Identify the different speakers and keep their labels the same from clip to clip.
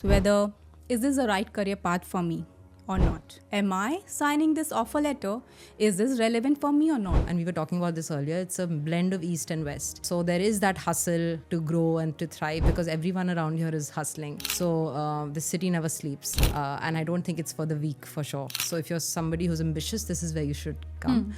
Speaker 1: Whether is this the right career path for me or not? Am I signing this offer letter? Is this relevant for me or not?
Speaker 2: And we were talking about this earlier. It's a blend of East and West. So there is that hustle to grow and to thrive because everyone around here is hustling. So the city never sleeps. And I don't think it's for the weak for sure. So if you're somebody who's ambitious, this is where you should come.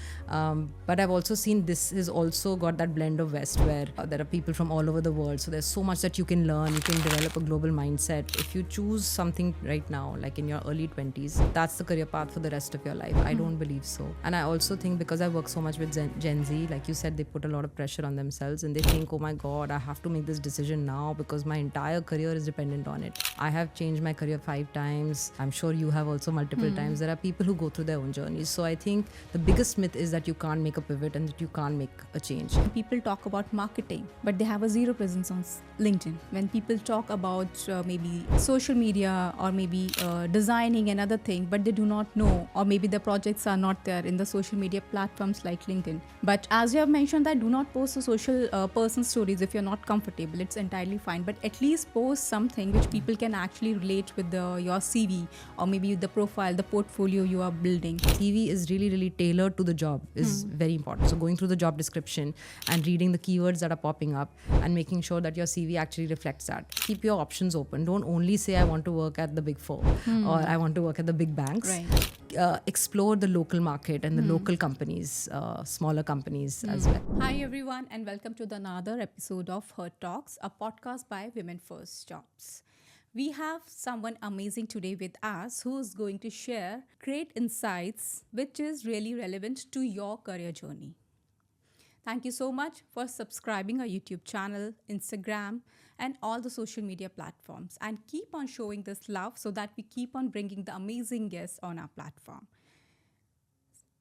Speaker 2: But I've also seen this has also got that blend of West where there are people from all over the world. So there's so much that you can learn. You can develop a global mindset. If you choose something right now, like in your early 20s, that's the career path for the rest of your life. I don't believe so. And I also think because I work so much with Gen Z, like you said, they put a lot of pressure on themselves and they think, oh my God, I have to make this decision now because my entire career is dependent on it. I have changed my career 5 times. I'm sure you have also multiple times. There are people who go through their own journeys. So I think the biggest myth is that you can't make a pivot and that you can't make a change.
Speaker 1: People talk about marketing, but they have a zero presence on LinkedIn. When people talk about maybe social media or maybe designing and other thing, but they do not know, or maybe the projects are not there in the social media platforms like LinkedIn. But as you have mentioned, that do not post the social person stories if you're not comfortable. It's entirely fine, but at least post something which people can actually relate with your CV or maybe the profile, the portfolio you are building.
Speaker 2: CV is really tailored to the job is very important. So going through the job description and reading the keywords that are popping up and making sure that your CV actually reflects that. Keep your options open. Don't only say I want to work at the big four or I want to work at the big banks.
Speaker 1: Right.
Speaker 2: Explore the local market and the local companies, smaller companies as well.
Speaker 1: Hi everyone and welcome to another episode of Her Talks, a podcast by Women First Jobs. We have someone amazing today with us who is going to share great insights which is really relevant to your career journey. Thank you so much for subscribing our YouTube channel, Instagram, and all the social media platforms. And keep on showing this love so that we keep on bringing the amazing guests on our platform.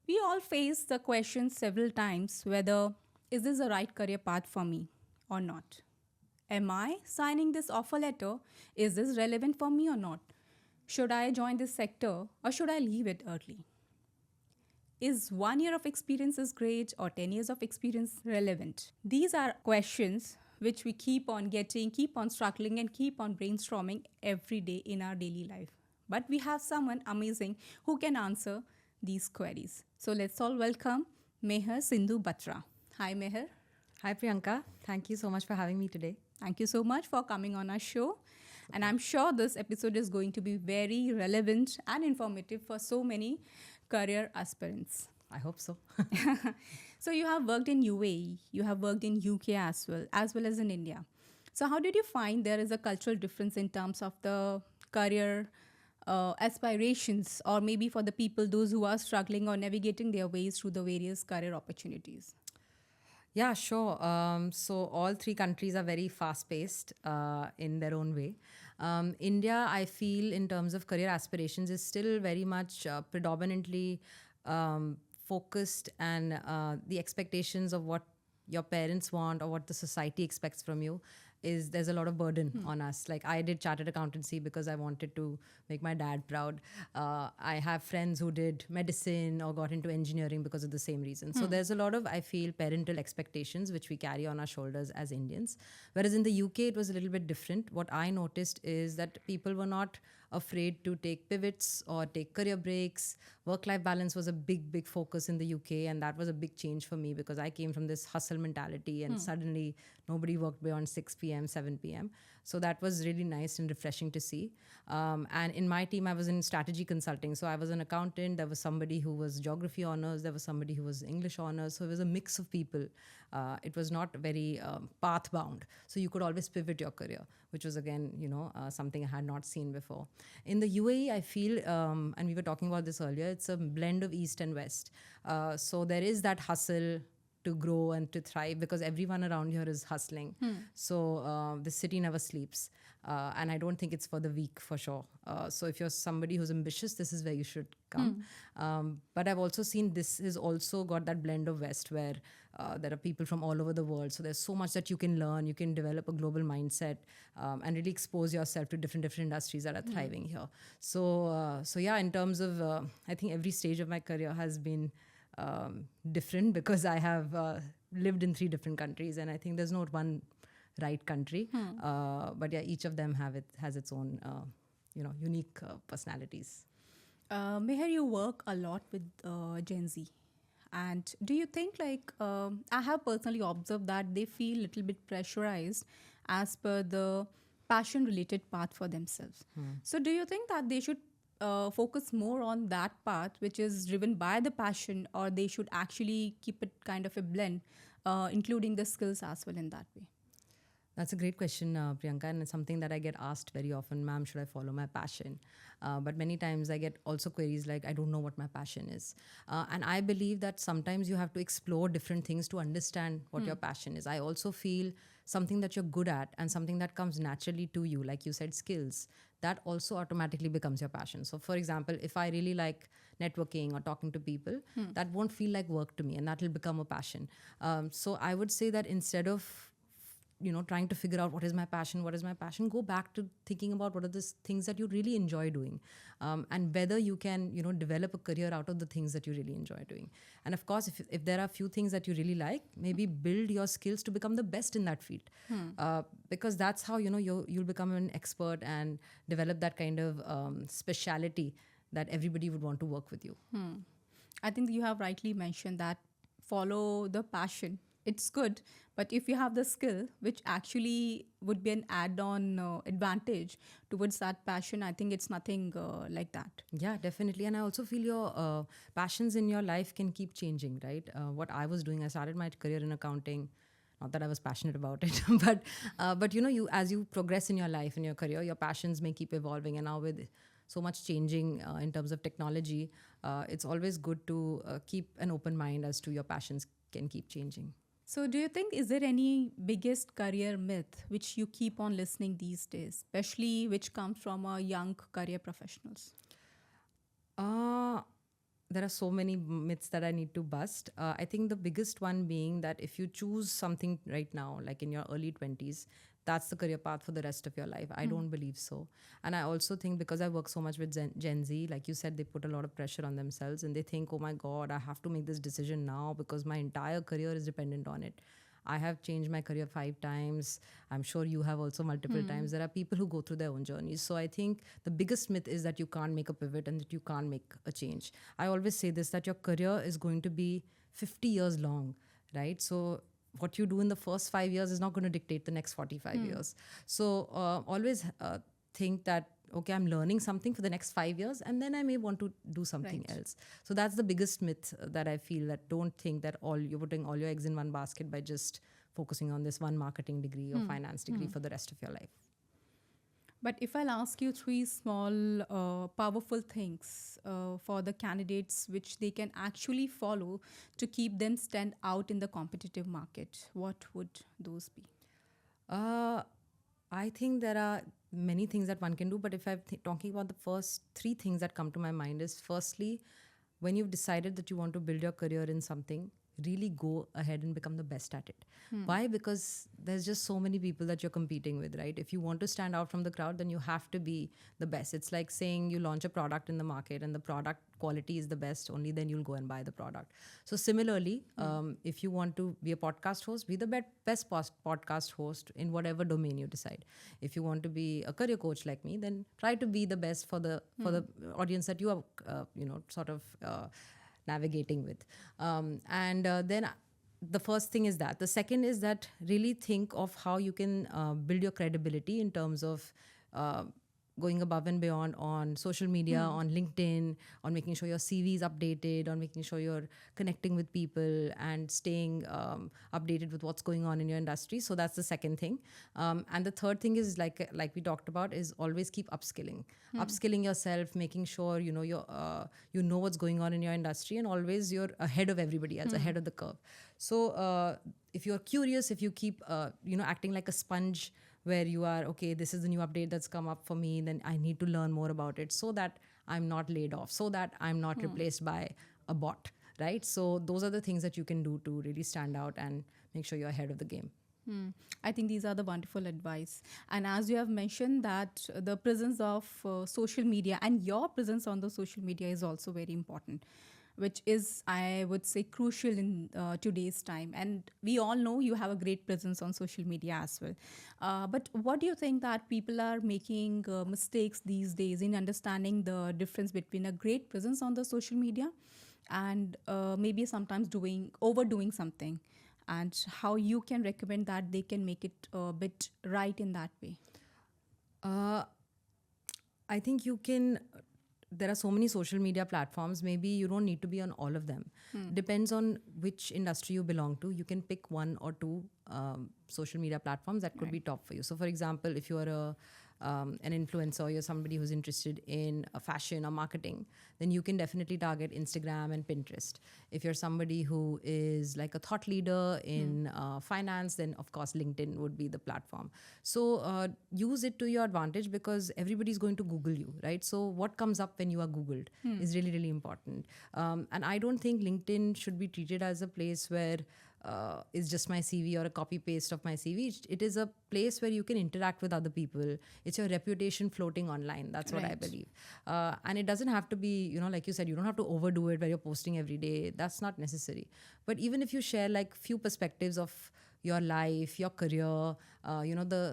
Speaker 1: We all face the question several times whether is this the right career path for me or not? Am I signing this offer letter? Is this relevant for me or not? Should I join this sector or should I leave it early? Is 1 year of experience is great or 10 years of experience relevant? These are questions which we keep on getting, keep on struggling, and keep on brainstorming every day in our daily life. But we have someone amazing who can answer these queries. So let's all welcome Meher Sindhu Batra. Hi, Meher.
Speaker 2: Hi, Priyanka. Thank you so much for having me today.
Speaker 1: Thank you so much for coming on our show. And I'm sure this episode is going to be very relevant and informative for so many career aspirants.
Speaker 2: I hope so.
Speaker 1: So you have worked in UAE, you have worked in UK as well as in India. So how did you find there is a cultural difference in terms of the career aspirations, or maybe for the people, those who are struggling or navigating their ways through the various career opportunities?
Speaker 2: Yeah, sure. So all 3 countries are very fast-paced in their own way. India, I feel, in terms of career aspirations, is still very much predominantly focused, and the expectations of what your parents want or what the society expects from you is there's a lot of burden on us. Like I did chartered accountancy because I wanted to make my dad proud. I have friends who did medicine or got into engineering because of the same reason. So there's a lot of, I feel, parental expectations which we carry on our shoulders as Indians. Whereas in the UK, it was a little bit different. What I noticed is that people were not afraid to take pivots or take career breaks. Work-life balance was a big focus in the UK, and that was a big change for me because I came from this hustle mentality and suddenly nobody worked beyond 6 p.m., 7 p.m. So that was really nice and refreshing to see. And in my team, I was in strategy consulting. So I was an accountant. There was somebody who was geography honors. There was somebody who was English honors. So it was a mix of people. It was not very path bound. So you could always pivot your career, which was again, something I had not seen before. In the UAE, I feel, and we were talking about this earlier, it's a blend of East and West. So there is that hustle to grow and to thrive because everyone around here is hustling. So the city never sleeps. And I don't think it's for the weak for sure. So if you're somebody who's ambitious, this is where you should come. But I've also seen this has also got that blend of West where there are people from all over the world. So there's so much that you can learn. You can develop a global mindset and really expose yourself to different industries that are thriving here. So yeah, in terms of, I think every stage of my career has been different because I have lived in 3 different countries, and I think there's not one right country. But yeah, each of them has its own unique personalities.
Speaker 1: Meher, you work a lot with Gen Z. And do you think, like, I have personally observed that they feel a little bit pressurized as per the passion related path for themselves. So, do you think that they should focus more on that path, which is driven by the passion, or they should actually keep it kind of a blend, including the skills as well in that way?
Speaker 2: That's a great question, Priyanka, and it's something that I get asked very often, ma'am, should I follow my passion? But many times I get also queries like, I don't know what my passion is. And I believe that sometimes you have to explore different things to understand what your passion is. I also feel something that you're good at and something that comes naturally to you, like you said, skills, that also automatically becomes your passion. So, for example, if I really like networking or talking to people, that won't feel like work to me, and that will become a passion. So, I would say that instead of trying to figure out what is my passion, go back to thinking about what are the things that you really enjoy doing, and whether you can develop a career out of the things that you really enjoy doing. And of course, if there are few things that you really like, maybe build your skills to become the best in that field, because that's how you'll become an expert and develop that kind of speciality that everybody would want to work with you.
Speaker 1: I think you have rightly mentioned that follow the passion. It's good, but if you have the skill, which actually would be an add-on advantage towards that passion, I think it's nothing like that.
Speaker 2: Yeah, definitely. And I also feel your passions in your life can keep changing, right? What I was doing, I started my career in accounting. Not that I was passionate about it, but you as you progress in your life and your career, your passions may keep evolving. And now with so much changing in terms of technology, it's always good to keep an open mind as to your passions can keep changing.
Speaker 1: So, do you think, is there any biggest career myth which you keep on listening these days, especially which comes from young career professionals?
Speaker 2: There are so many myths that I need to bust. I think the biggest one being that if you choose something right now, like in your early 20s, that's the career path for the rest of your life. I don't believe so. And I also think because I work so much with Gen Z, like you said, they put a lot of pressure on themselves and they think, oh my God, I have to make this decision now because my entire career is dependent on it. I have changed my career 5 times. I'm sure you have also multiple times. There are people who go through their own journeys. So I think the biggest myth is that you can't make a pivot and that you can't make a change. I always say this, that your career is going to be 50 years long, right? So what you do in the first 5 years is not going to dictate the next 45 years. So always think that, okay, I'm learning something for the next 5 years and then I may want to do something else. So that's the biggest myth that I feel, that don't think that you're putting all your eggs in one basket by just focusing on this one marketing degree or finance degree for the rest of your life.
Speaker 1: But if I'll ask you 3 small, powerful things for the candidates which they can actually follow to keep them stand out in the competitive market, what would those be?
Speaker 2: I think there are many things that one can do, but if I'm talking about the first 3 things that come to my mind is, firstly, when you've decided that you want to build your career in something, really go ahead and become the best at it. Why? Because there's just so many people that you're competing with, right? If you want to stand out from the crowd, then you have to be the best. It's like saying you launch a product in the market and the product quality is the best, only then you'll go and buy the product. So similarly, if you want to be a podcast host, be the best podcast host in whatever domain you decide. If you want to be a career coach like me, then try to be the best for the audience that you are sort of navigating with. Then the first thing is that. The second is that really think of how you can build your credibility in terms of going above and beyond on social media, on LinkedIn, on making sure your CV is updated, on making sure you're connecting with people and staying updated with what's going on in your industry. So that's the second thing. And the third thing is, like we talked about, is always keep upskilling. Upskilling yourself, making sure you know what's going on in your industry, and always you're ahead of everybody else, ahead of the curve. So if you're curious, if you keep acting like a sponge, where you are, okay, this is the new update that's come up for me, then I need to learn more about it so that I'm not laid off, so that I'm not replaced by a bot, right? So those are the things that you can do to really stand out and make sure you're ahead of the game.
Speaker 1: I think these are the wonderful advice. And as you have mentioned that the presence of social media and your presence on the social media is also very important. which is, I would say, crucial in today's time. And we all know you have a great presence on social media as well. But what do you think that people are making mistakes these days in understanding the difference between a great presence on the social media and maybe sometimes overdoing something, and how you can recommend that they can make it a bit right in that way?
Speaker 2: Uh, I think you can. There are so many social media platforms. Maybe you don't need to be on all of them. Depends on which industry you belong to. You can pick one or two social media platforms that could be top for you. So, for example, if you are an influencer, you're somebody who's interested in fashion or marketing, then you can definitely target Instagram and Pinterest. If you're somebody who is like a thought leader in finance, then of course LinkedIn would be the platform. So use it to your advantage, because everybody's going to Google you, right? So what comes up when you are Googled is really, really important. And I don't think LinkedIn should be treated as a place where is just my CV or a copy paste of my CV. It is a place where you can interact with other people. It's your reputation floating online. That's what I
Speaker 1: Right.
Speaker 2: believe. And it doesn't have to be, like you said, you don't have to overdo it where you're posting every day. That's not necessary. But even if you share like few perspectives of your life, your career,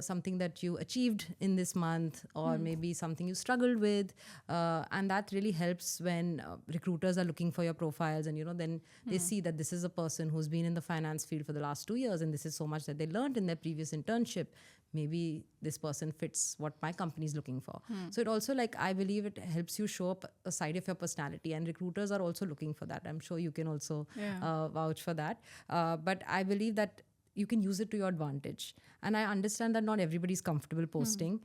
Speaker 2: something that you achieved in this month, or maybe something you struggled with, and that really helps when recruiters are looking for your profiles, and then they see that this is a person who's been in the finance field for the last 2 years, and this is so much that they learned in their previous internship. Maybe this person fits what my company is looking for. So it also, like, I believe it helps you show up a side of your personality, and recruiters are also looking for that. I'm sure you can also vouch for that. But I believe that you can use it to your advantage. And I understand that not everybody's comfortable posting,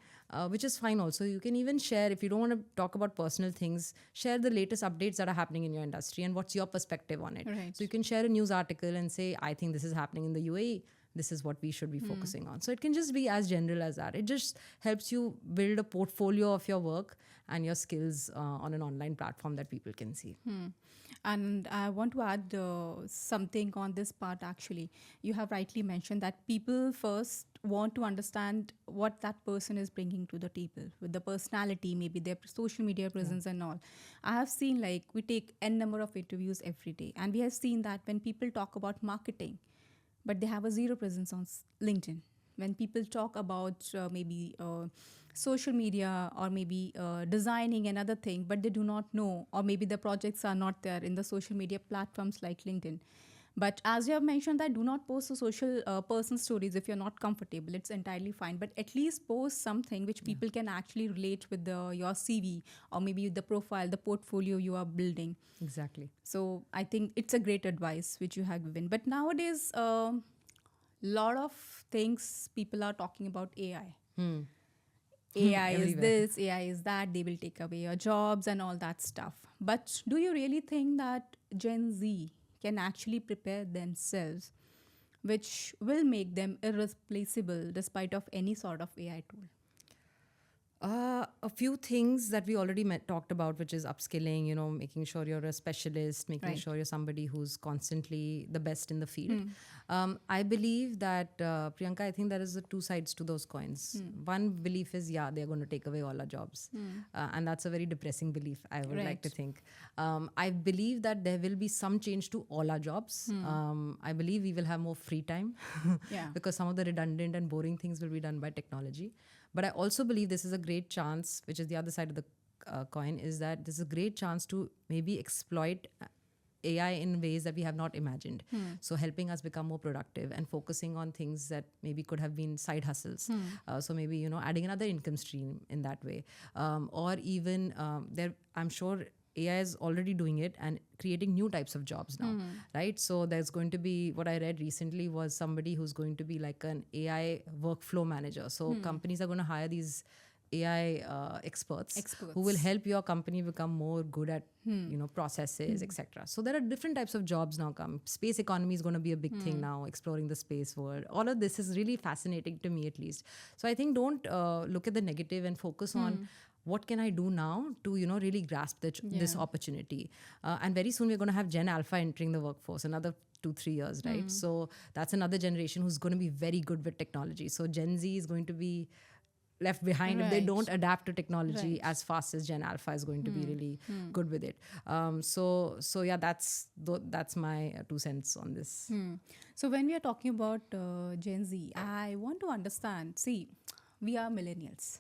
Speaker 2: which is fine also. You can even share, if you don't want to talk about personal things, share the latest updates that are happening in your industry and what's your perspective on it.
Speaker 1: Right.
Speaker 2: So you can share a news article and say, I think this is happening in the UAE. This is what we should be focusing on. So it can just be as general as that. It just helps you build a portfolio of your work and your skills on an online platform that people can see.
Speaker 1: And I want to add something on this part actually. You have rightly mentioned that people first want to understand what that person is bringing to the table with the personality, maybe their social media presence and all. I have seen, like, we take n number of interviews every day, and we have seen that when people talk about marketing, but they have a zero presence on LinkedIn. When people talk about maybe social media or maybe designing another thing, but they do not know, or maybe the projects are not there in the social media platforms like LinkedIn. But as you have mentioned, that do not post the social person stories if you're not comfortable. It's entirely fine. But at least post something which people can actually relate with your CV, or maybe the profile, the portfolio you are building.
Speaker 2: Exactly.
Speaker 1: So I think it's a great advice which you have given. But nowadays, lot of things people are talking about AI. AI is
Speaker 2: Everywhere.
Speaker 1: this, AI is that, they will take away your jobs and all that stuff. But do you really think that Gen Z can actually prepare themselves, which will make them irreplaceable despite of any sort of AI tool?
Speaker 2: A few things that we already talked about, which is upskilling, making sure you're a specialist, making
Speaker 1: Right.
Speaker 2: sure you're somebody who's constantly the best in the field. I believe that, Priyanka, I think there is two sides to those coins. One belief is, they're going to take away all our jobs. And that's a very depressing belief, I would like to
Speaker 1: Right.
Speaker 2: think. I believe that there will be some change to all our jobs. I believe we will have more free time
Speaker 1: Yeah.
Speaker 2: because some of the redundant and boring things will be done by technology. But I also believe this is a great chance, which is the other side of the coin, is that this is a great chance to maybe exploit AI in ways that we have not imagined. So helping us become more productive and focusing on things that maybe could have been side hustles. So maybe, adding another income stream in that way. Or even I'm sure AI is already doing it and creating new types of jobs now, right? So there's going to be, what I read recently was somebody who's going to be like an AI workflow manager. So companies are going to hire these AI experts who will help your company become more good at processes, etc. So there are different types of jobs now come. Space economy is going to be a big thing now, exploring the space world. All of this is really fascinating to me, at least. So I think don't look at the negative and focus on what can I do now to really grasp this opportunity. And very soon we're going to have Gen Alpha entering the workforce, another 2-3 years, right? So that's another generation who's going to be very good with technology. So Gen Z is going to be left behind if they
Speaker 1: Right.
Speaker 2: don't adapt to technology
Speaker 1: Right.
Speaker 2: as fast as Gen Alpha is going to be really good with it. So yeah, that's my 2 cents on this.
Speaker 1: So when we are talking about Gen Z, I want to understand. See, we are millennials,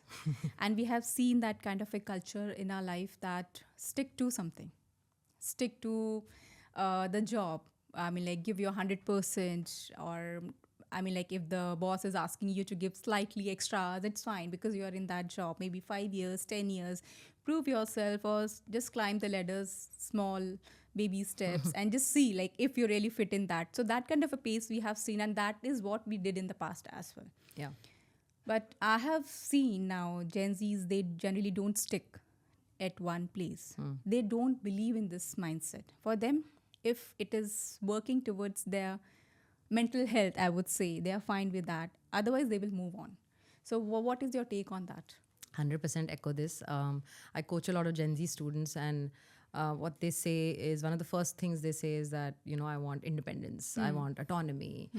Speaker 1: and we have seen that kind of a culture in our life that stick to something, stick to the job. I mean, like give your 100%, or I mean, like if the boss is asking you to give slightly extra, that's fine because you are in that job. Maybe 5 years, 10 years, prove yourself, or just climb the ladders, small baby steps, and just see like if you really fit in that. So that kind of a pace we have seen, and that is what we did in the past as well.
Speaker 2: Yeah.
Speaker 1: But I have seen now Gen Zs, they generally don't stick at one place. They don't believe in this mindset. For them, if it is working towards their mental health, I would say they are fine with that. Otherwise, they will move on. So, what is your take on that?
Speaker 2: 100% echo this. I coach a lot of Gen Z students, and what they say is one of the first things they say is that, I want independence, I want autonomy.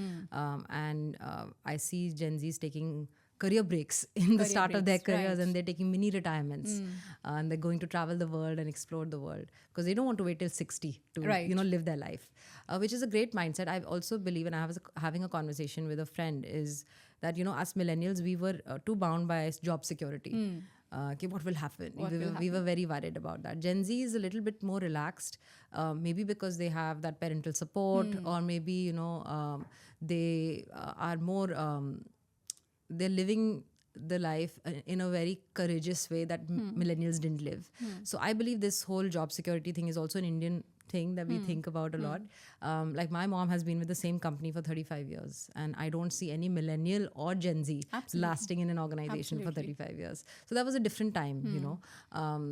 Speaker 2: And I see Gen Zs taking career breaks in the
Speaker 1: Career
Speaker 2: start of their
Speaker 1: breaks,
Speaker 2: careers,
Speaker 1: right.
Speaker 2: and they're taking mini retirements, and they're going to travel the world and explore the world because they don't want to wait till 60 to
Speaker 1: Right.
Speaker 2: live their life, which is a great mindset. I also believe, and I was having a conversation with a friend, is that us millennials, we were too bound by job security. Okay, what will happen? We were very worried about that. Gen Z is a little bit more relaxed, maybe because they have that parental support, or maybe they are more. They're living the life in a very courageous way that millennials didn't live. So I believe this whole job security thing is also an Indian thing that we think about a lot. Like my mom has been with the same company for 35 years, and I don't see any millennial or Gen Z
Speaker 1: Absolutely.
Speaker 2: lasting in an organization
Speaker 1: Absolutely.
Speaker 2: for 35 years. So that was a different time.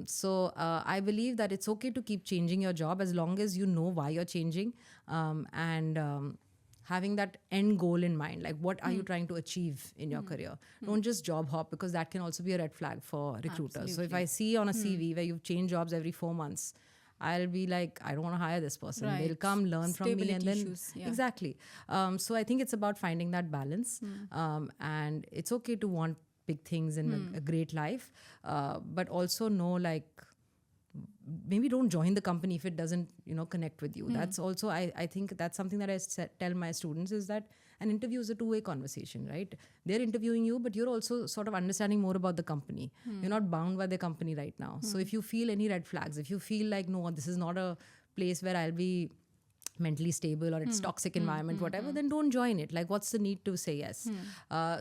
Speaker 2: So I believe that it's okay to keep changing your job as long as you know why you're changing, and having that end goal in mind, like what are you trying to achieve in your career. Don't just job hop, because that can also be a red flag for recruiters. So if I see on a CV where you've changed jobs every 4 months, I'll be like, I don't want to hire this person.
Speaker 1: Right.
Speaker 2: They'll come learn from me, and
Speaker 1: Stability
Speaker 2: then
Speaker 1: issues, yeah.
Speaker 2: exactly. So I think it's about finding that balance, and it's okay to want big things in a great life, but also know, like, maybe don't join the company if it doesn't connect with you. That's also, I think that's something that I tell my students, is that an interview is a two-way conversation, right? They're interviewing you, but you're also sort of understanding more about the company. You're not bound by the company right now. So if you feel any red flags, if you feel like, no, this is not a place where I'll be mentally stable, or it's toxic environment, whatever, then don't join it. Like, what's the need to say yes?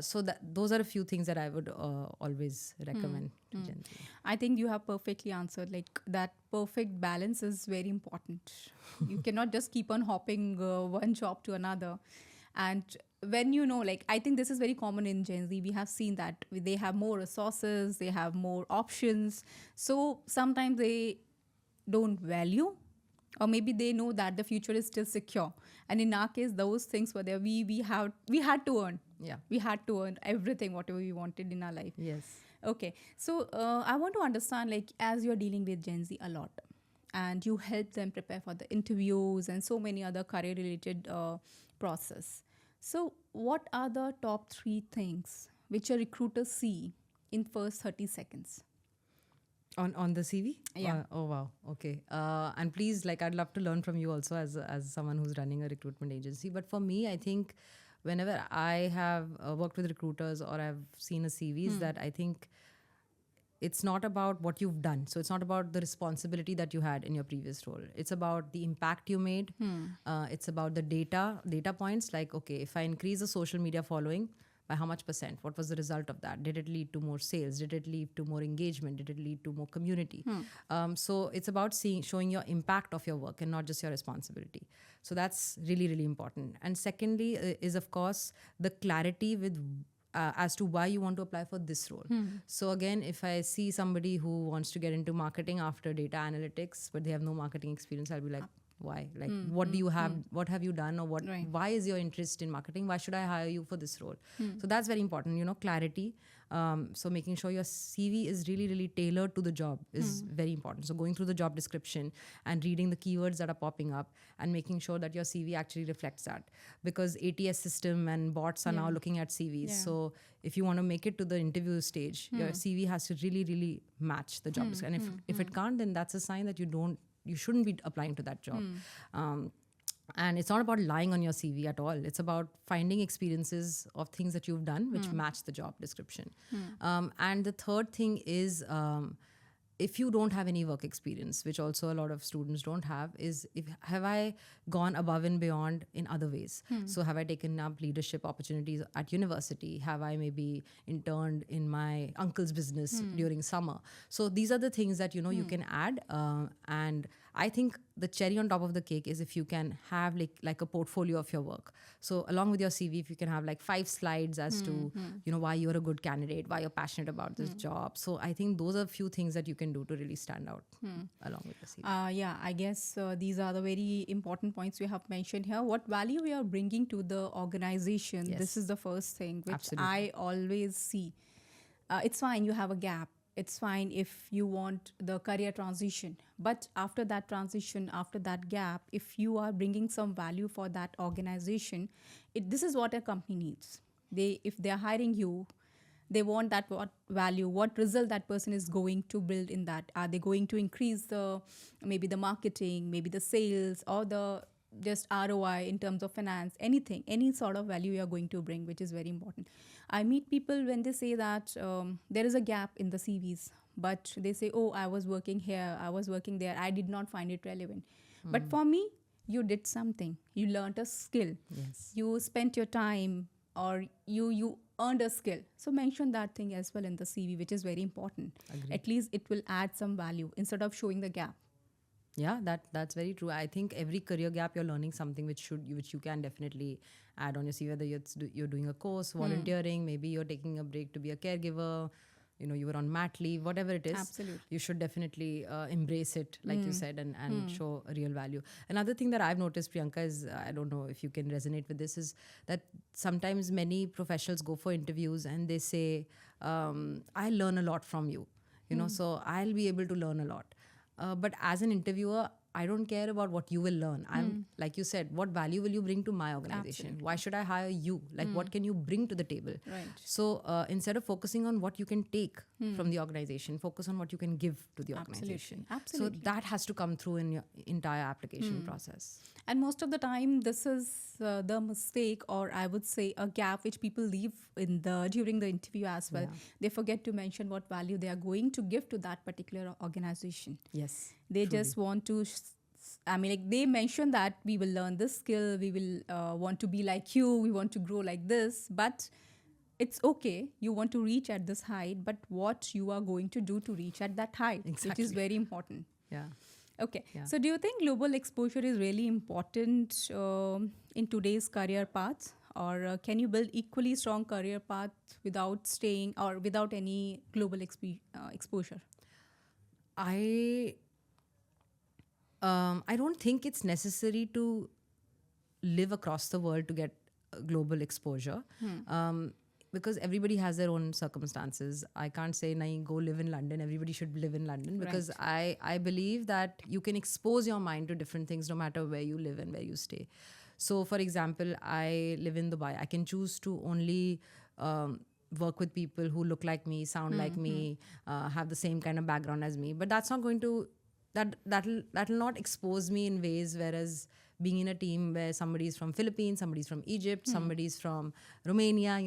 Speaker 2: So those are a few things that I would always recommend to Gen Z.
Speaker 1: I think you have perfectly answered. Like that perfect balance is very important. You cannot just keep on hopping one job to another. And when like, I think this is very common in Gen Z. We have seen that they have more resources, they have more options. So sometimes they don't value, or maybe they know that the future is still secure. And in our case, those things were there. We had to earn.
Speaker 2: Yeah.
Speaker 1: We had to earn everything, whatever we wanted in our life.
Speaker 2: Yes.
Speaker 1: Okay, so I want to understand, like, as you're dealing with Gen Z a lot, and you help them prepare for the interviews and so many other career-related process. So, what are the top 3 things which a recruiter see in first 30 seconds?
Speaker 2: On the CV?
Speaker 1: Yeah.
Speaker 2: Oh wow. Okay. And please, like, I'd love to learn from you also as someone who's running a recruitment agency. But for me, I think whenever I have worked with recruiters, or I've seen a CV, is that I think it's not about what you've done. So it's not about the responsibility that you had in your previous role. It's about the impact you made. It's about the data points. Like, okay, if I increase the social media following, by how much %? What was the result of that? Did it lead to more sales? Did it lead to more engagement? Did it lead to more community? So it's about showing your impact of your work and not just your responsibility. So that's really, really important. And secondly is, of course, the clarity with as to why you want to apply for this role. So again, if I see somebody who wants to get into marketing after data analytics, but they have no marketing experience, I'll be like, why? Like, what do you have? What have you done? Or what?
Speaker 1: Right.
Speaker 2: Why is your interest in marketing? Why should I hire you for this role? So that's very important. Clarity. So making sure your CV is really, really tailored to the job is very important. So going through the job description and reading the keywords that are popping up and making sure that your CV actually reflects that, because ATS system and bots are now looking at CVs.
Speaker 1: Yeah.
Speaker 2: So if you want to make it to the interview stage, your CV has to really, really match the job description. And if it can't, then that's a sign that you shouldn't be applying to that job. And it's not about lying on your CV at all. It's about finding experiences of things that you've done which match the job description. And the third thing is, if you don't have any work experience, which also a lot of students don't have, is have I gone above and beyond in other ways? So have I taken up leadership opportunities at university? Have I maybe interned in my uncle's business during summer? So these are the things that you can add. And I think the cherry on top of the cake is if you can have like a portfolio of your work. So along with your CV, if you can have like 5 slides as to why you're a good candidate, why you're passionate about this job. So I think those are a few things that you can do to really stand out along with your CV.
Speaker 1: Yeah, I guess these are the very important points you have mentioned here. What value we are bringing to the organization?
Speaker 2: Yes.
Speaker 1: This is the first thing which
Speaker 2: Absolutely.
Speaker 1: I always see. It's fine, you have a gap. It's fine if you want the career transition. But after that transition, after that gap, if you are bringing some value for that organization, this is what a company needs. If they are hiring you, they want that what value, what result that person is going to build in that. Are they going to increase maybe the marketing, maybe the sales, or the just ROI in terms of finance, anything, any sort of value you are going to bring, which is very important. I meet people when they say that there is a gap in the CVs, but they say, oh, I was working here, I was working there, I did not find it relevant. But for me, you did something, you learned a skill,
Speaker 2: Yes.
Speaker 1: you spent your time, or you earned a skill. So mention that thing as well in the CV, which is very important.
Speaker 2: Agreed.
Speaker 1: At least it will add some value instead of showing the gap.
Speaker 2: Yeah, that's very true. I think every career gap you're learning something which you can definitely add on your CV. Whether you're doing a course, volunteering, maybe you're taking a break to be a caregiver, you were on mat leave, whatever it is.
Speaker 1: Absolutely.
Speaker 2: You should definitely embrace it, like you said, and show a real value. Another thing that I've noticed, Priyanka, is I don't know if you can resonate with this, is that sometimes many professionals go for interviews and they say, I learn a lot from you, so I'll be able to learn a lot. But as an interviewer, I don't care about what you will learn. I'm like you said, what value will you bring to my organization?
Speaker 1: Absolutely.
Speaker 2: Why should I hire you? Like, what can you bring to the table?
Speaker 1: Right.
Speaker 2: So instead of focusing on what you can take from the organization, focus on what you can give to the organization.
Speaker 1: Absolutely.
Speaker 2: So that has to come through in your entire application process.
Speaker 1: And most of the time, this is the mistake, or I would say a gap which people leave during the interview as well.
Speaker 2: Yeah.
Speaker 1: They forget to mention what value they are going to give to that particular organization.
Speaker 2: Yes.
Speaker 1: They
Speaker 2: truly.
Speaker 1: just want to, they mention that we will learn this skill, we will want to be like you, we want to grow like this, but it's okay, you want to reach at this height, but what you are going to do to reach at that height, which is
Speaker 2: Exactly.
Speaker 1: very important.
Speaker 2: Yeah.
Speaker 1: Okay.
Speaker 2: Yeah.
Speaker 1: So do you think global exposure is really important in today's career paths? Or can you build equally strong career path without staying or without any global exposure?
Speaker 2: I don't think it's necessary to live across the world to get global exposure. Because everybody has their own circumstances. I can't say, nahi, go live in London. Everybody should live in London, because I believe that you can expose your mind to different things no matter where you live and where you stay. So, for example, I live in Dubai. I can choose to only work with people who look like me, sound like me, have the same kind of background as me. But that's not going to that'll not expose me in ways, whereas being in a team where somebody's from Philippines, somebody's from Egypt, somebody's from Romania,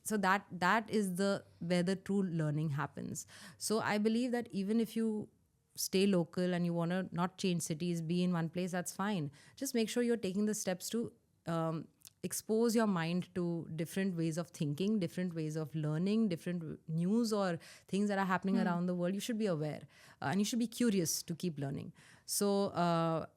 Speaker 2: so that is where the true learning happens. So I believe that even if you stay local and you want to not change cities, be in one place, that's fine. Just make sure you're taking the steps to expose your mind to different ways of thinking, different ways of learning, different news or things that are happening around the world. You should be aware and you should be curious to keep learning. So,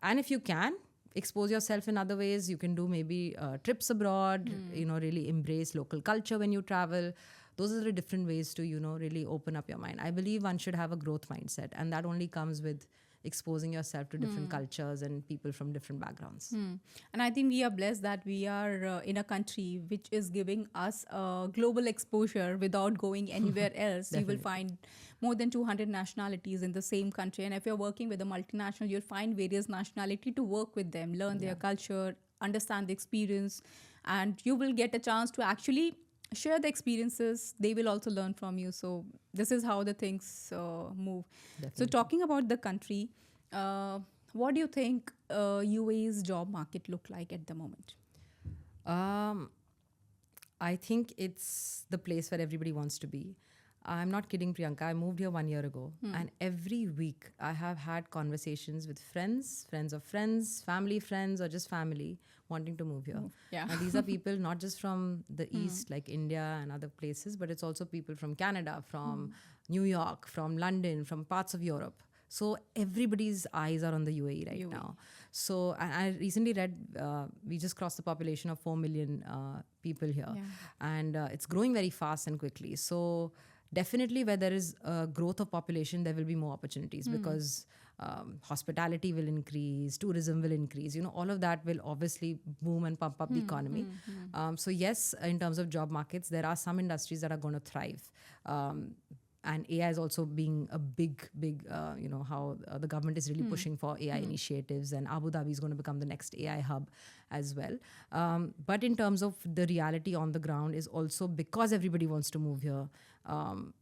Speaker 2: and if you can, expose yourself in other ways. You can do maybe trips abroad, really embrace local culture when you travel. Those are the different ways to, really open up your mind. I believe one should have a growth mindset, and that only comes with exposing yourself to different cultures and people from different backgrounds.
Speaker 1: And I think we are blessed that we are in a country which is giving us global exposure without going anywhere else. You will find more than 200 nationalities in the same country. And if you're working with a multinational, you'll find various nationality to work with them, learn their culture, understand the experience, and you will get a chance to actually share the experiences. They will also learn from you. So this is how the things move. So talking about the country, what do you think UAE's job market look like at the moment?
Speaker 2: I think it's the place where everybody wants to be. I'm not kidding, Priyanka. I moved here 1 year ago, and every week I have had conversations with friends, friends of friends, family friends, or just family wanting to move here.
Speaker 1: Yeah.
Speaker 2: And these are people not just from the East, like India and other places, but it's also people from Canada, from New York, from London, from parts of Europe. So everybody's eyes are on the UAE right now. So and I recently read we just crossed the population of 4 million people here, and it's growing very fast and quickly. So definitely, where there is a growth of population, there will be more opportunities because hospitality will increase, tourism will increase. All of that will obviously boom and pump up the economy. So yes, in terms of job markets, there are some industries that are going to thrive. And AI is also being a big, how the government is really pushing for AI initiatives, and Abu Dhabi is going to become the next AI hub as well. But in terms of the reality on the ground is also because everybody wants to move here,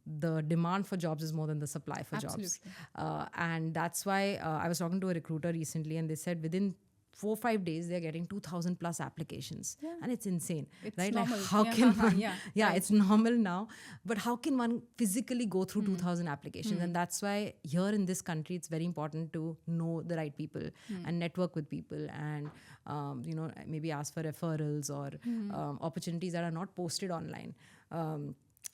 Speaker 2: the demand for jobs is more than the supply for jobs. And that's why I was talking to a recruiter recently, and they said within 4 or 5 days they're getting 2,000 plus applications, and it's insane.
Speaker 1: It's
Speaker 2: right
Speaker 1: normal.
Speaker 2: Like how can one,
Speaker 1: right.
Speaker 2: it's normal now, but how can one physically go through 2,000 applications? And that's why here in this country it's very important to know the right people and network with people, and maybe ask for referrals or opportunities that are not posted online.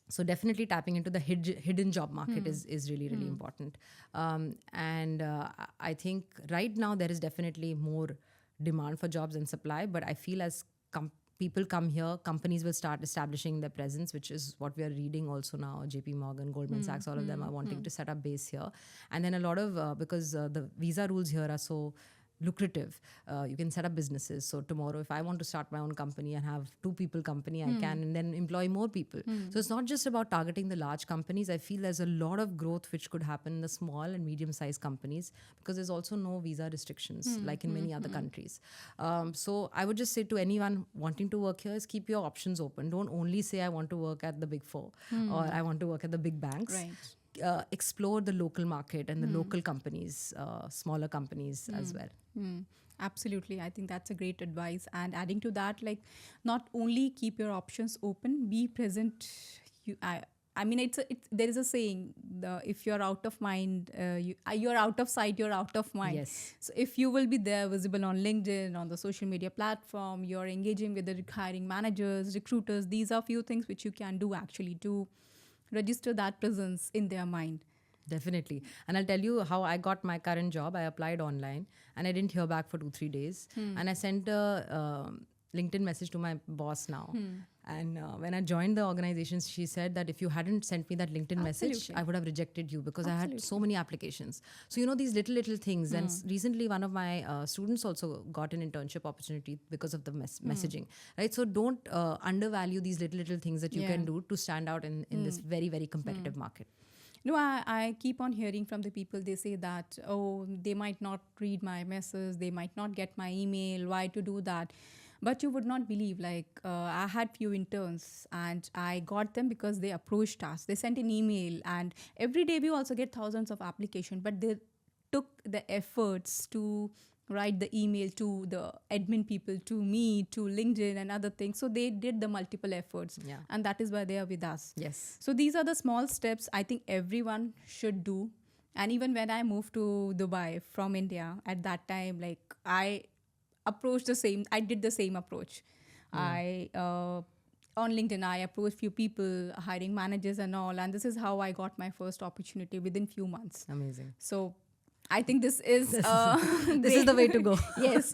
Speaker 2: So definitely tapping into the hidden job market is really, really important. And I think right now there is definitely more demand for jobs than supply, but I feel as people come here, companies will start establishing their presence, which is what we are reading also now. JP Morgan, Goldman Sachs, all of them are wanting to set up base here. And then a lot of, because the visa rules here are so lucrative, you can set up businesses. So tomorrow if I want to start my own company and have 2 people company, I can, and then employ more people. So it's not just about targeting the large companies. I feel there's a lot of growth which could happen in the small and medium sized companies, because there's also no visa restrictions like in many other countries. So I would just say to anyone wanting to work here is keep your options open. Don't only say I want to work at the big 4 or I want to work at the big banks.
Speaker 1: Right.
Speaker 2: Explore the local market and the local companies, smaller companies as well.
Speaker 1: Absolutely. I think that's a great advice. And adding to that, like, not only keep your options open, be present. I mean, there is a saying: if you're out of mind, you're out of sight, you're out of mind.
Speaker 2: Yes.
Speaker 1: So if you will be there, visible on LinkedIn, on the social media platform, you're engaging with the hiring managers, recruiters. These are few things which you can do actually to register that presence in their mind.
Speaker 2: Definitely. And I'll tell you how I got my current job. I applied online and I didn't hear back for 2-3 days. And I sent a LinkedIn message to my boss now. And when I joined the organization, she said that if you hadn't sent me that LinkedIn message, I would have rejected you, because I had so many applications. So, these little things. And recently, one of my students also got an internship opportunity because of the messaging, right? So don't undervalue these little things that you can do to stand out in this very, very competitive market.
Speaker 1: No, I keep on hearing from the people, they say that, oh, they might not read my message, they might not get my email, why to do that? But you would not believe, like, I had few interns and I got them because they approached us. They sent an email, and every day we also get thousands of applications, but they took the efforts to write the email to the admin people, to me, to LinkedIn and other things. So they did the multiple efforts, and that is why they are with us.
Speaker 2: Yes.
Speaker 1: So these are the small steps I think everyone should do. And even when I moved to Dubai from India, at that time, like, I did the same approach. On LinkedIn, I approached few people, hiring managers and all, and this is how I got my first opportunity within few months.
Speaker 2: Amazing.
Speaker 1: So I think this is
Speaker 2: This is the way to go.
Speaker 1: Yes.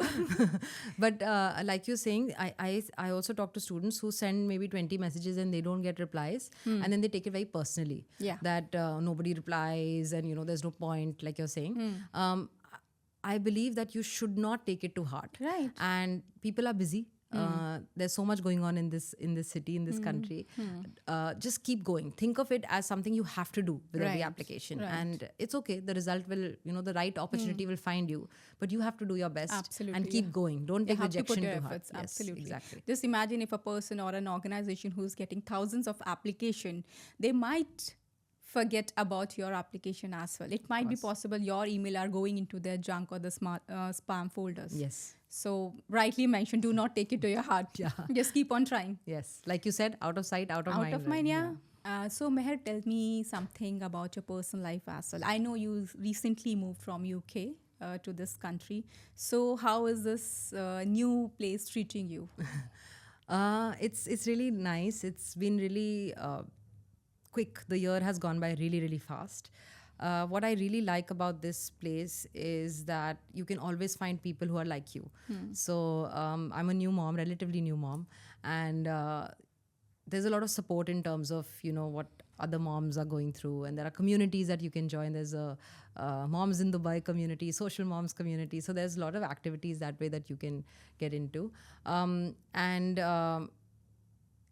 Speaker 2: But like you're saying, I also talk to students who send maybe 20 messages and they don't get replies, and then they take it very personally.
Speaker 1: Yeah.
Speaker 2: That nobody replies, and there's no point, like you're saying. I believe that you should not take it to heart.
Speaker 1: Right.
Speaker 2: And people are busy. There's so much going on in this city, in this country. Just keep going. Think of it as something you have to do with every
Speaker 1: Right,
Speaker 2: application,
Speaker 1: right.
Speaker 2: and it's okay. The result will, the right opportunity will find you, but you have to do your best
Speaker 1: Absolutely,
Speaker 2: and keep
Speaker 1: yeah.
Speaker 2: going. Don't
Speaker 1: You
Speaker 2: take
Speaker 1: have to put
Speaker 2: rejection
Speaker 1: your
Speaker 2: to heart.
Speaker 1: efforts.
Speaker 2: Yes,
Speaker 1: Absolutely.
Speaker 2: exactly.
Speaker 1: Just imagine if a person or an organization who's getting thousands of application, they might forget about your application as well. It might be possible your email are going into their junk or the spam folders.
Speaker 2: Yes,
Speaker 1: So rightly mentioned, do not take it to your heart.
Speaker 2: Yeah.
Speaker 1: Just keep on trying.
Speaker 2: yes. Like you said, out of sight, out of mind.
Speaker 1: Out of
Speaker 2: right?
Speaker 1: mind, yeah. So Meher, tell me something about your personal life as well. I know you recently moved from UK to this country. So how is this new place treating you?
Speaker 2: It's really nice. It's been really quick. The year has gone by really, really fast. What I really like about this place is that you can always find people who are like you. So I'm a new mom, relatively new mom, and there's a lot of support in terms of what other moms are going through, and there are communities that you can join. There's a moms in Dubai community, social moms community. So there's a lot of activities that way that you can get into, and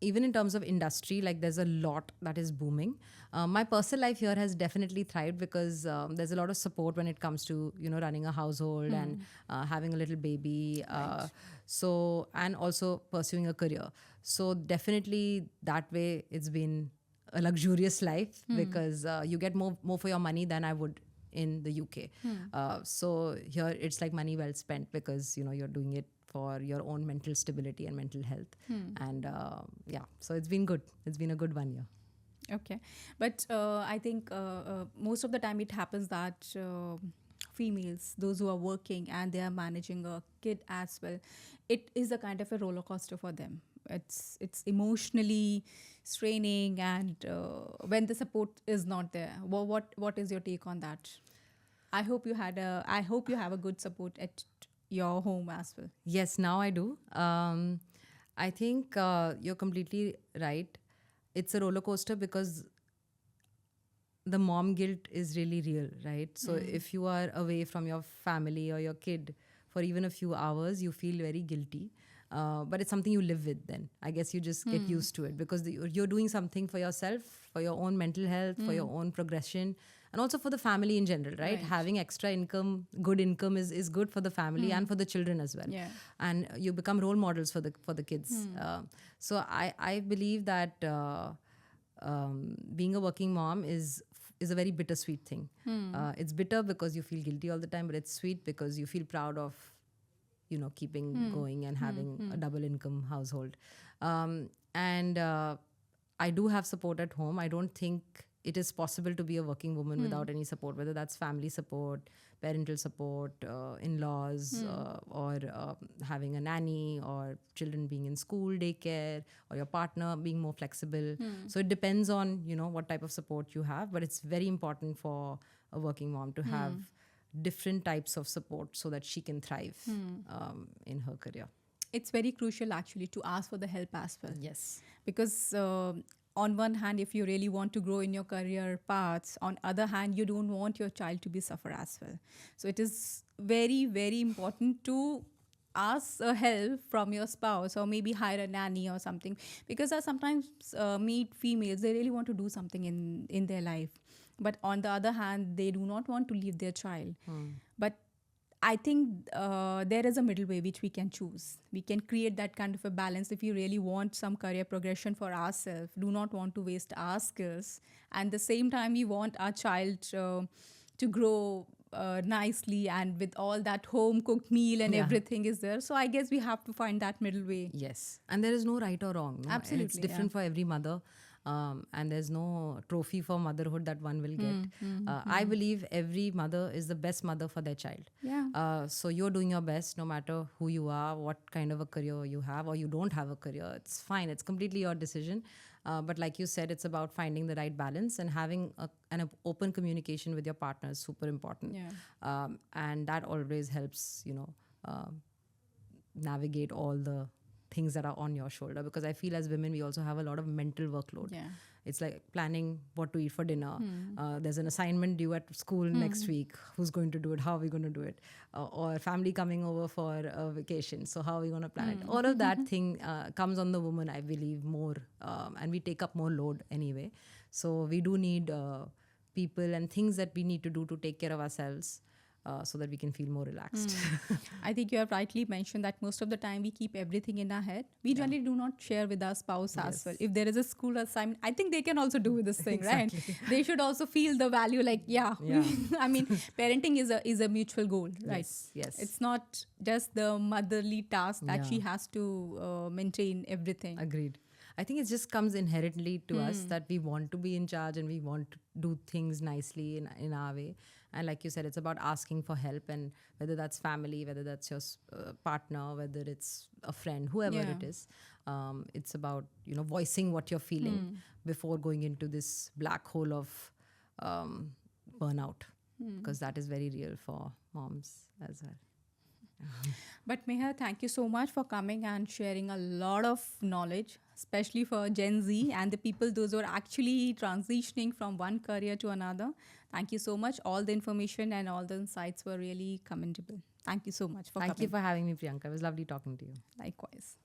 Speaker 2: even in terms of industry, like there's a lot that is booming. My personal life here has definitely thrived because there's a lot of support when it comes to running a household and having a little baby. So, and also pursuing a career. So definitely that way it's been a luxurious life because you get more for your money than I would in the UK. So here it's like money well spent because you're doing it for your own mental stability and mental health. And so it's been good. It's been a good 1 year.
Speaker 1: Okay. But I think most of the time it happens that females, those who are working and they are managing a kid as well, it is a kind of a roller coaster for them. It's emotionally straining, and when the support is not there, what is your take on that? I hope you have a good support at your home as well.
Speaker 2: Yes, now I do. I think you're completely right. It's a roller coaster because the mom guilt is really real, right? So if you are away from your family or your kid for even a few hours, you feel very guilty. But it's something you live with then. I guess you just get used to it because you're doing something for yourself, for your own mental health, for your own progression, and also for the family in general, right? Having extra income, good income is good for the family and for the children as well.
Speaker 1: Yeah.
Speaker 2: And you become role models for the kids. So I believe that being a working mom is a very bittersweet thing. It's bitter because you feel guilty all the time, but it's sweet because you feel proud of keeping going and having a double income household. And I do have support at home. I don't think it is possible to be a working woman without any support, whether that's family support, parental support, in-laws, or having a nanny, or children being in school, daycare, or your partner being more flexible. So it depends on, what type of support you have, but it's very important for a working mom to have different types of support so that she can thrive in her career.
Speaker 1: It's very crucial actually to ask for the help as well.
Speaker 2: Yes.
Speaker 1: Because on one hand, if you really want to grow in your career paths, on other hand, you don't want your child to be suffer as well. So it is very, very important to ask help from your spouse, or maybe hire a nanny or something, because I sometimes meet females, they really want to do something in their life, but on the other hand, they do not want to leave their child. But I think there is a middle way which we can choose. We can create that kind of a balance. If you really want some career progression for ourselves, do not want to waste our skills, and the same time we want our child to grow nicely and with all that home cooked meal and everything is there. So I guess we have to find that middle way.
Speaker 2: Yes. And there is no right or wrong. No?
Speaker 1: Absolutely,
Speaker 2: It's different for every mother. and there's no trophy for motherhood that one will get. I believe every mother is the best mother for their child.
Speaker 1: Yeah.
Speaker 2: So you're doing your best no matter who you are, what kind of a career you have, or you don't have a career. It's fine. It's completely your decision. But like you said, it's about finding the right balance and having an open communication with your partner is super important.
Speaker 1: Yeah.
Speaker 2: And that always helps, navigate all the things that are on your shoulder, because I feel as women we also have a lot of mental workload.
Speaker 1: Yeah.
Speaker 2: It's like planning what to eat for dinner. There's an assignment due at school next week. Who's going to do it? How are we going to do it? Or family coming over for a vacation. So how are we going to plan it? All of that thing comes on the woman, I believe, more. And we take up more load anyway. So we do need people and things that we need to do to take care of ourselves. So that we can feel more relaxed.
Speaker 1: I think you have rightly mentioned that most of the time we keep everything in our head. We generally do not share with our spouse as well. If there is a school assignment, I think they can also do this thing, right? They should also feel the value, like, I mean, parenting is a mutual goal, right?
Speaker 2: Yes.
Speaker 1: It's not just the motherly task that she has to maintain everything.
Speaker 2: Agreed. I think it just comes inherently to us that we want to be in charge and we want to do things nicely in our way. And like you said, it's about asking for help, and whether that's family, whether that's your partner, whether it's a friend, whoever it is. It's about, voicing what you're feeling before going into this black hole of burnout, because that is very real for moms as well.
Speaker 1: But Meher, thank you so much for coming and sharing a lot of knowledge, especially for Gen Z and the people, those who are actually transitioning from one career to another. Thank you so much. All the information and all the insights were really commendable. Thank you so much for coming.
Speaker 2: Thank you for having me, Priyanka. It was lovely talking to you.
Speaker 1: Likewise.